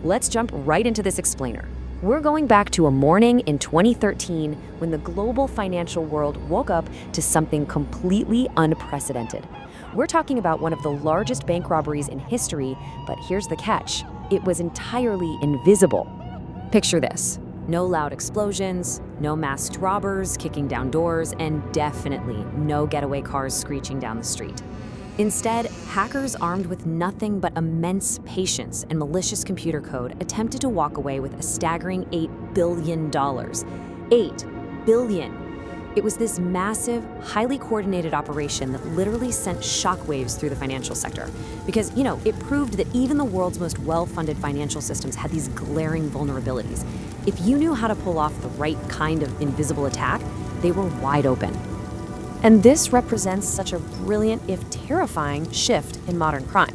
Let's jump right into this explainer. We're going back to a morning in 2013 when the global financial world woke up to something completely unprecedented. We're talking about one of the largest bank robberies in history, but here's the catch. It was entirely invisible. Picture this. No loud explosions, no masked robbers kicking down doors, and definitely no getaway cars screeching down the street. Instead, hackers armed with nothing but immense patience and malicious computer code attempted to walk away with a staggering $8 billion. $8 billion. It was this massive, highly coordinated operation that literally sent shockwaves through the financial sector. Because, it proved that even the world's most well-funded financial systems had these glaring vulnerabilities. If you knew how to pull off the right kind of invisible attack, they were wide open. And this represents such a brilliant, if terrifying, shift in modern crime.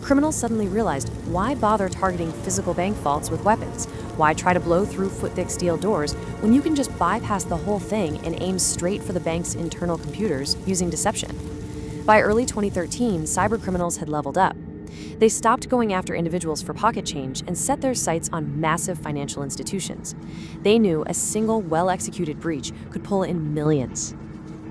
Criminals suddenly realized, why bother targeting physical bank vaults with weapons? Why try to blow through foot-thick steel doors when you can just bypass the whole thing and aim straight for the bank's internal computers using deception? By early 2013, cybercriminals had leveled up. They stopped going after individuals for pocket change and set their sights on massive financial institutions. They knew a single well-executed breach could pull in millions.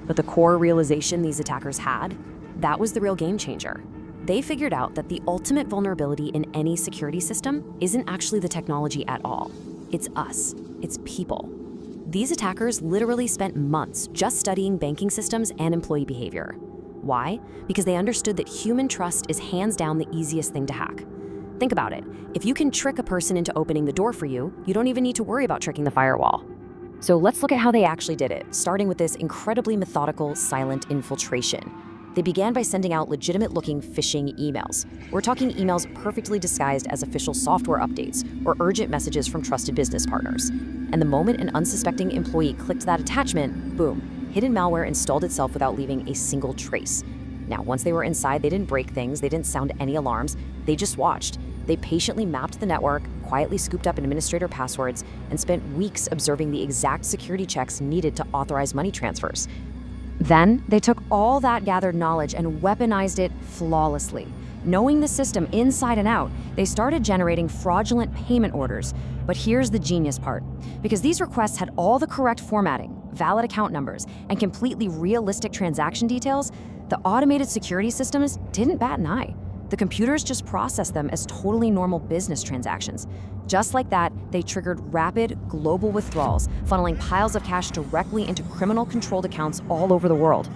But the core realization these attackers had, that was the real game changer. They figured out that the ultimate vulnerability in any security system isn't actually the technology at all. It's us. It's people. These attackers literally spent months just studying banking systems and employee behavior. Why? Because they understood that human trust is hands down the easiest thing to hack. Think about it. If you can trick a person into opening the door for you, you don't even need to worry about tricking the firewall. So let's look at how they actually did it, starting with this incredibly methodical, silent infiltration. They began by sending out legitimate-looking phishing emails. We're talking emails perfectly disguised as official software updates or urgent messages from trusted business partners. And the moment an unsuspecting employee clicked that attachment, boom, hidden malware installed itself without leaving a single trace. Now, once they were inside, they didn't break things, they didn't sound any alarms, they just watched. They patiently mapped the network, quietly scooped up administrator passwords, and spent weeks observing the exact security checks needed to authorize money transfers. Then, they took all that gathered knowledge and weaponized it flawlessly. Knowing the system inside and out, they started generating fraudulent payment orders. But here's the genius part. Because these requests had all the correct formatting, valid account numbers, and completely realistic transaction details, the automated security systems didn't bat an eye. The computers just processed them as totally normal business transactions. Just like that, they triggered rapid, global withdrawals, funneling piles of cash directly into criminal-controlled accounts all over the world.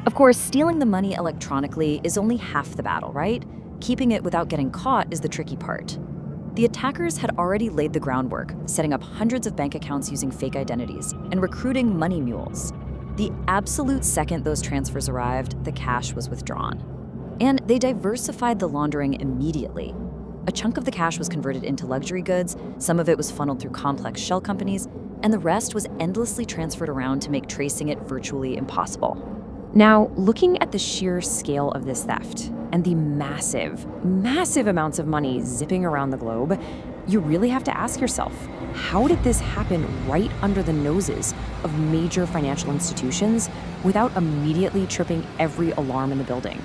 Of course, stealing the money electronically is only half the battle, right? Keeping it without getting caught is the tricky part. The attackers had already laid the groundwork, setting up hundreds of bank accounts using fake identities and recruiting money mules. The absolute second those transfers arrived, the cash was withdrawn. And they diversified the laundering immediately. A chunk of the cash was converted into luxury goods, some of it was funneled through complex shell companies, and the rest was endlessly transferred around to make tracing it virtually impossible. Now, looking at the sheer scale of this theft and the massive, massive amounts of money zipping around the globe, you really have to ask yourself, how did this happen right under the noses of major financial institutions without immediately tripping every alarm in the building?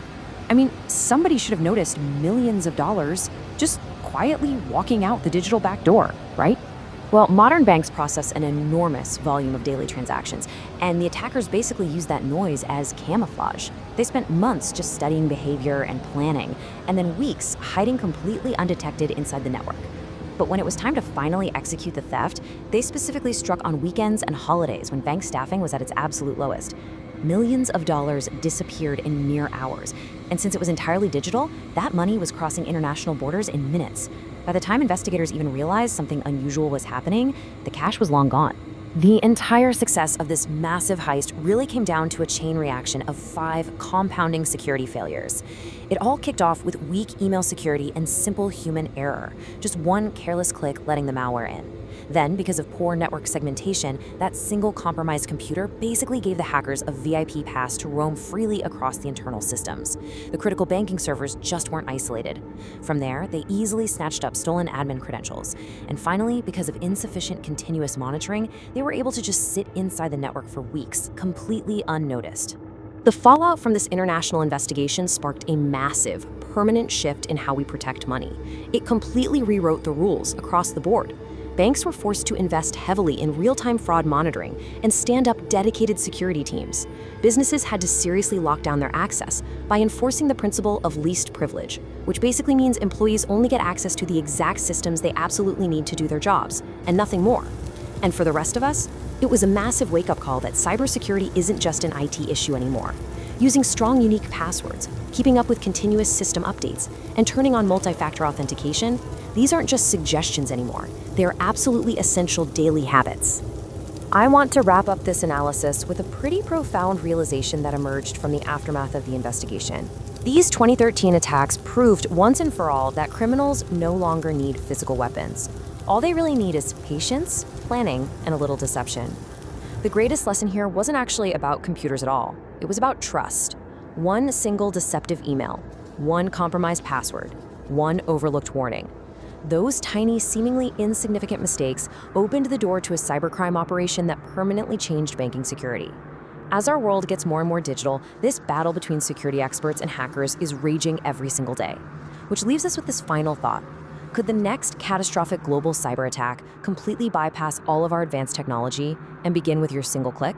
Somebody should have noticed millions of dollars just quietly walking out the digital back door, right? Well, modern banks process an enormous volume of daily transactions, and the attackers basically use that noise as camouflage. They spent months just studying behavior and planning, and then weeks hiding completely undetected inside the network. But when it was time to finally execute the theft, they specifically struck on weekends and holidays when bank staffing was at its absolute lowest. Millions of dollars disappeared in mere hours. And since it was entirely digital, that money was crossing international borders in minutes. By the time investigators even realized something unusual was happening, the cash was long gone. The entire success of this massive heist really came down to a chain reaction of 5 compounding security failures. It all kicked off with weak email security and simple human error, just one careless click letting the malware in. Then, because of poor network segmentation, that single compromised computer basically gave the hackers a VIP pass to roam freely across the internal systems. The critical banking servers just weren't isolated. From there, they easily snatched up stolen admin credentials. And finally, because of insufficient continuous monitoring, they were able to just sit inside the network for weeks, completely unnoticed. The fallout from this international investigation sparked a massive, permanent shift in how we protect money. It completely rewrote the rules across the board. Banks were forced to invest heavily in real-time fraud monitoring and stand up dedicated security teams. Businesses had to seriously lock down their access by enforcing the principle of least privilege, which basically means employees only get access to the exact systems they absolutely need to do their jobs, and nothing more. And for the rest of us, it was a massive wake-up call that cybersecurity isn't just an IT issue anymore. Using strong, unique passwords, keeping up with continuous system updates, and turning on multi-factor authentication, these aren't just suggestions anymore. They are absolutely essential daily habits. I want to wrap up this analysis with a pretty profound realization that emerged from the aftermath of the investigation. These 2013 attacks proved once and for all that criminals no longer need physical weapons. All they really need is patience, planning, and a little deception. The greatest lesson here wasn't actually about computers at all. It was about trust. One single deceptive email, one compromised password, one overlooked warning. Those tiny, seemingly insignificant mistakes opened the door to a cybercrime operation that permanently changed banking security. As our world gets more and more digital, this battle between security experts and hackers is raging every single day. Which leaves us with this final thought. Could the next catastrophic global cyber attack completely bypass all of our advanced technology and begin with your single click?